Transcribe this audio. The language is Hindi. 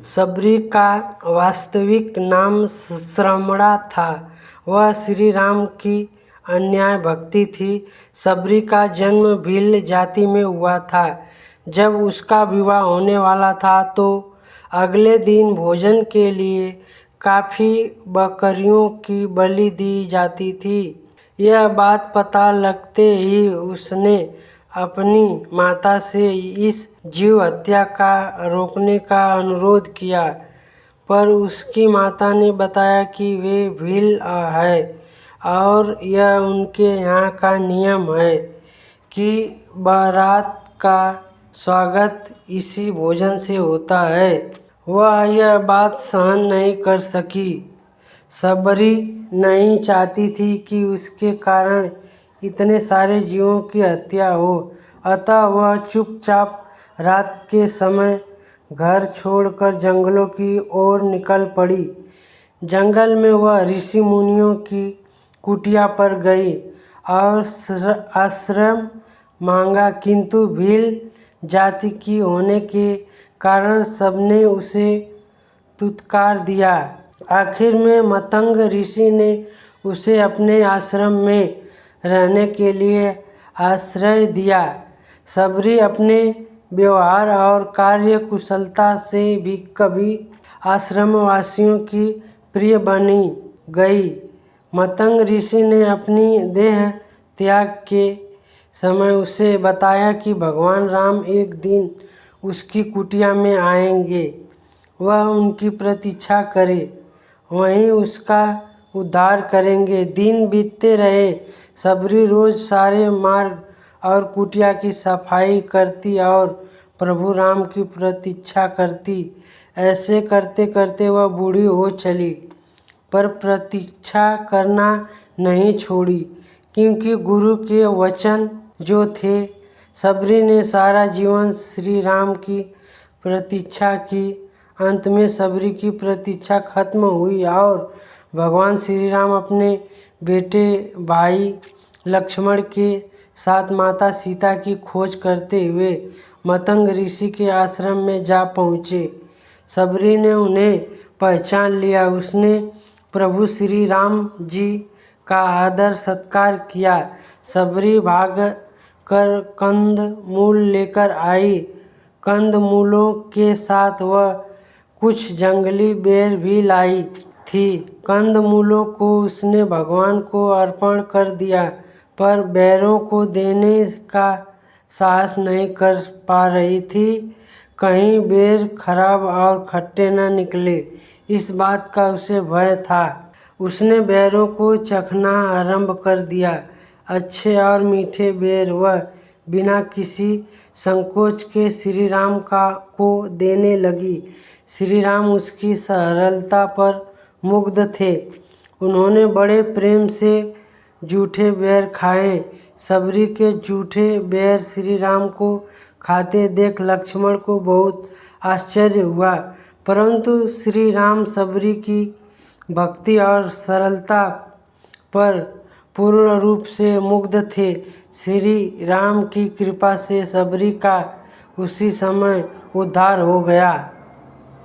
सबरी का वास्तविक नाम श्रमणा था। वह श्री राम की अन्याय भक्ति थी। सबरी का जन्म भील जाति में हुआ था। जब उसका विवाह होने वाला था तो अगले दिन भोजन के लिए काफ़ी बकरियों की बलि दी जाती थी। यह बात पता लगते ही उसने अपनी माता से इस जीव हत्या का रोकने का अनुरोध किया, पर उसकी माता ने बताया कि वे भील है और यह उनके यहाँ का नियम है कि बारात का स्वागत इसी भोजन से होता है। वह यह बात सहन नहीं कर सकी। सबरी नहीं चाहती थी कि उसके कारण इतने सारे जीवों की हत्या हो, अतः वह चुपचाप रात के समय घर छोड़कर जंगलों की ओर निकल पड़ी। जंगल में वह ऋषि मुनियों की कुटिया पर गई और आश्रय मांगा, किंतु भील जाति की होने के कारण सबने उसे तुत्कार दिया। आखिर में मतंग ऋषि ने उसे अपने आश्रम में रहने के लिए आश्रय दिया। सबरी अपने व्यवहार और कार्य कुशलता से भी कभी आश्रमवासियों की प्रिय बनी गई। मतंग ऋषि ने अपनी देह त्याग के समय उसे बताया कि भगवान राम एक दिन उसकी कुटिया में आएंगे। वह उनकी प्रतीक्षा करे, वहीं उसका उद्धार करेंगे। दिन बीतते रहे। सबरी रोज सारे मार्ग और कुटिया की सफाई करती और प्रभु राम की प्रतीक्षा करती। ऐसे करते करते वह बूढ़ी हो चली, पर प्रतीक्षा करना नहीं छोड़ी, क्योंकि गुरु के वचन जो थे। सबरी ने सारा जीवन श्री राम की प्रतीक्षा की। अंत में सबरी की प्रतीक्षा खत्म हुई और भगवान श्री राम अपने बेटे भाई लक्ष्मण के साथ माता सीता की खोज करते हुए मतंग ऋषि के आश्रम में जा पहुँचे। सबरी ने उन्हें पहचान लिया। उसने प्रभु श्री राम जी का आदर सत्कार किया। सबरी भाग कर कंद मूल लेकर आई। कंद मूलों के साथ वह कुछ जंगली बेर भी लाई थी। कंद मूलों को उसने भगवान को अर्पण कर दिया, पर बेरों को देने का साहस नहीं कर पा रही थी, कहीं बेर खराब और खट्टे न निकले, इस बात का उसे भय था। उसने बेरों को चखना आरंभ कर दिया। अच्छे और मीठे बेर वह बिना किसी संकोच के श्री राम को देने लगी। श्री राम उसकी सरलता पर मुग्ध थे। उन्होंने बड़े प्रेम से जूठे बेर खाए। सबरी के जूठे बेर श्री राम को खाते देख लक्ष्मण को बहुत आश्चर्य हुआ, परंतु श्री राम सबरी की भक्ति और सरलता पर पूर्ण रूप से मुग्ध थे। श्री राम की कृपा से सबरी का उसी समय उद्धार हो गया।